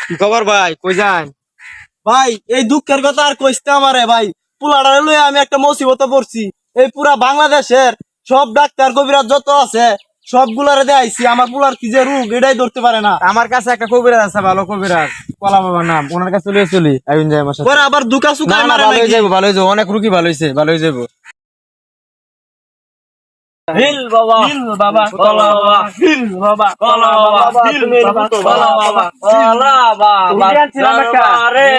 কি খবর ভাই, কই যান? ভাই এই দুঃখের কথা আর কইতে আমারে ভাই, পোলাটা লইয়া আমি একটা মুসিবতে পড়ছি। এই পুরা বাংলাদেশের সব ডাক্তার কবিরাজ যত আছে সবগুলারে দেখাইছি, আমার পোলার কি যে রোগ এটাই ধরতে পারে না। আমার কাছে একটা কবিরাজ আছে, ভালো কবিরাজ, কলা বাবার নাম, ওনার কাছে চলে চলি আইন যায় আমার সাথে। পরে আবার দুকা না সুকাই না, মারে ভালো হয়ে নাকি? যাবো, ভালো হয়ে যাবো, অনেক রুগী ভালো হয়েছে, ভালো হয়ে যাবো। হিল বাবা, হিল বাবা, কলা বাবা, হিল বাবা, কলা বাবা, হিল বাবা, কলা বাবা, কলা বাবা, দরবারে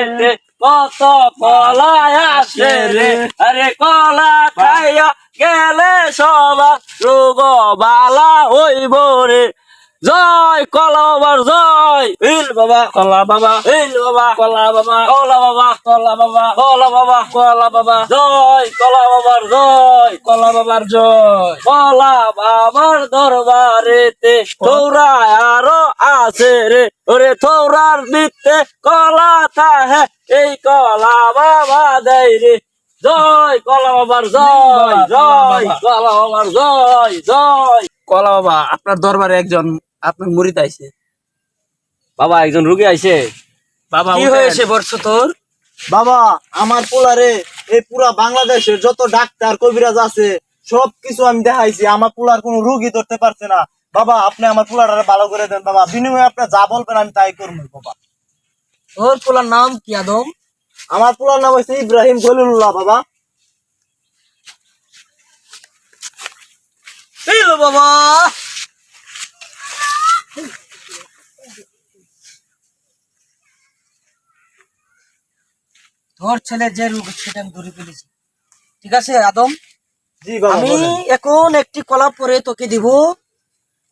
কত কলা আসে রে, আরে কলা খাইয়া গেলে সবার রোগ বালা হইব রে। জয় কলা বাবার জয়, হিল বাবা, কলা বাবা, হিল বাবা, কলা বাবা, কলা বাবা, কলা বাবা, কলা বাবা, কলা বাবা, জয় কলা বাবার জয়, কলা বাবার জয়। কলা বাবার দরবারেতে তোরা আরো আছে রে, ওরে তোরার দিতে কলা থাহে, এই কলা বাবা দেয় রে। জয় কলা বাবার জয়, জয় কলা বাবার জয়, জয়। কলা বাবা, আপনার দরবারে একজন আপনার মুরিদ আইছে। বাবা একজন রুগী আইছে। বাবা কি হয়েছে বর্ষ তোর? বাবা আমার পোলারে এই পুরা বাংলাদেশের যত ডাক্তার কবিরাজ আছে সব কিছু আমি দেখাইছি, আমার পোলার কোনো রোগী ধরতে পারছে না। বাবা আপনি আমার পোলারে ভালো করে দেন বাবা, বিনিময়ে আপনি যা বলবেন আমি তাই করবো বাবা। তোর পোলার নাম কি আদম? আমার পোলার নাম হচ্ছে ইব্রাহিম খলিলুল্লাহ বাবা। বাবা তোর ছেলে যে রোগ সেটা আমি ধরে ফেলেছি, ঠিক আছে আদম? জি বাবা আমি বলেন। এখন একটি কলা পরে তোকে দিব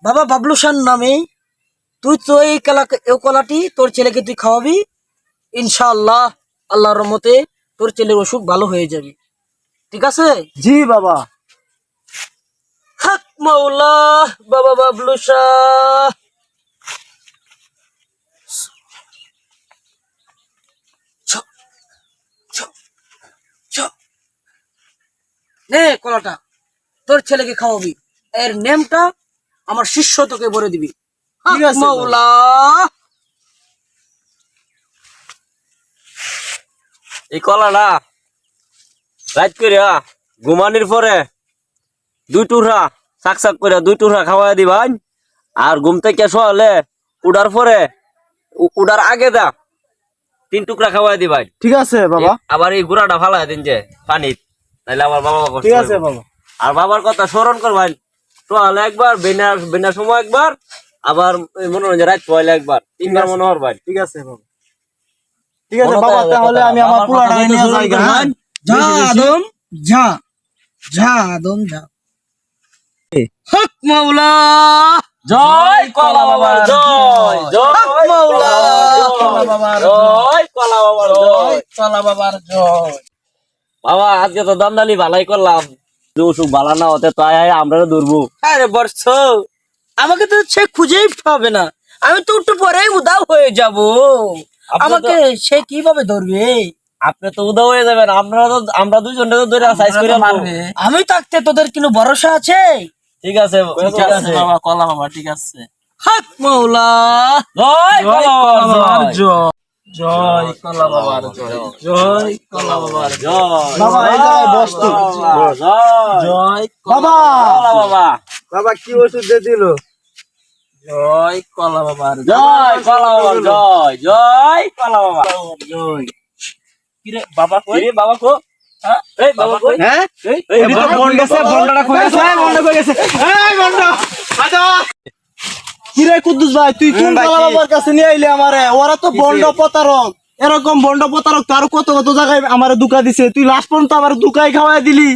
বাবা, বাবলুসান নামে। তুই তো এই কলাটি তোর ছেলেকে তুই খাওয়াবি, ইনশাআল্লাহ আল্লাহর রহমতে তোর ছেলের অসুখ ভালো হয়ে যাবে, ঠিক আছে? জি বাবা। হক মাওলা বাবা বাবলুসা। নে কলাটা, তোর ছেলেকে খাওয়াবি, এর নেমটা আমার শিষ্য তোকে বলে দিবি। ঠিক আছে বাবা। মাওলা এই কলাটা রাত করিয়া ঘুমানির পরে দুই টুকরা শাক শাক করে দুই টুকরা খাওয়াই দিবান। আর ঘুম থেকে শোয়ালে উড়ার পরে উড়ার আগে দা 3 টুকরা খাওয়াই দিবাই। ঠিক আছে বাবা। আবার এই গুড়াটা ফালাই দিন যে পানিত, নাইলে আমার বাবা কষ্ট ঠিক আছে হইব। বাবা। আর বাবার কথা স্মরণ করবেন, শোয়ালে একবার, বেনা সময় একবার, আবার মনে হয় যে রাত পয়লে একবার, 3বার মনে হর ভাই। ঠিক আছে বাবা। ঠিক আছে বাবা, তাহলে আমি আমার পোলাটা নিয়ে যাই গা, হ্যাঁ? যা বেশি বেশি। আদম যা, যা আদম যা। হক মাওলা জয় কলা বাবার জয়, জয় মাওলা। কলা বাবার জয়, কলা বাবার জয়। কলা বাবার জয়। বাবা আজকে তো দামদানি ভালাই করলাম, অসুখ ভালো না হতে তো আমরা ধরবো। আরে বর্ষ, আমাকে তো সে খুঁজেই পাবে না, আমি তো একটু পরেই উদাও হয়ে যাব। আমাকে সে কিভাবে ধরবে? আপনি তো উদা হয়ে যাবেন, আমরা দুইজনে তো ধরে সাইজ করে মারবে। আমি থাকতে তোদের কোনো ভরসা আছে? ঠিক আছে, ঠিক আছে বাবা, কলা বাবা, ঠিক আছে। হক মাওলা জয় কলা বাবার জয়, জয় কলা বাবার জয়, জয় কলা বাবার জয় বাবা এই জায়গায় বসতো। জয় বাবা কলা বাবা, বাবা কি ওষুধ দিয়ে দিল? জয় কলা বাবার জয় কলা বাবার জয়, জয় কলা বাবা জয়। কিরে বাবা কই? এই বাবা কো, হ্যাঁ? এই বাবা কই, হ্যাঁ এই এদিকে বাবা বন্ড গেছে, বন্ডটা কই গেছে? বন্ড কই গেছে? এই বন্ড আদা কি রে কুদ্দুস ভাই, তুই কোন বাবা বাবার কাছে নিয়ে আইলি আমারে? ওরা তো বন্ড প্রতারক, এরকম বন্ড প্রতারক তো আরো কত কত জায়গায় আমারে ধোঁকা দিছে, তুই লাস্ট পর্যন্ত আমার ধোঁকাই খাওয়াই দিলি।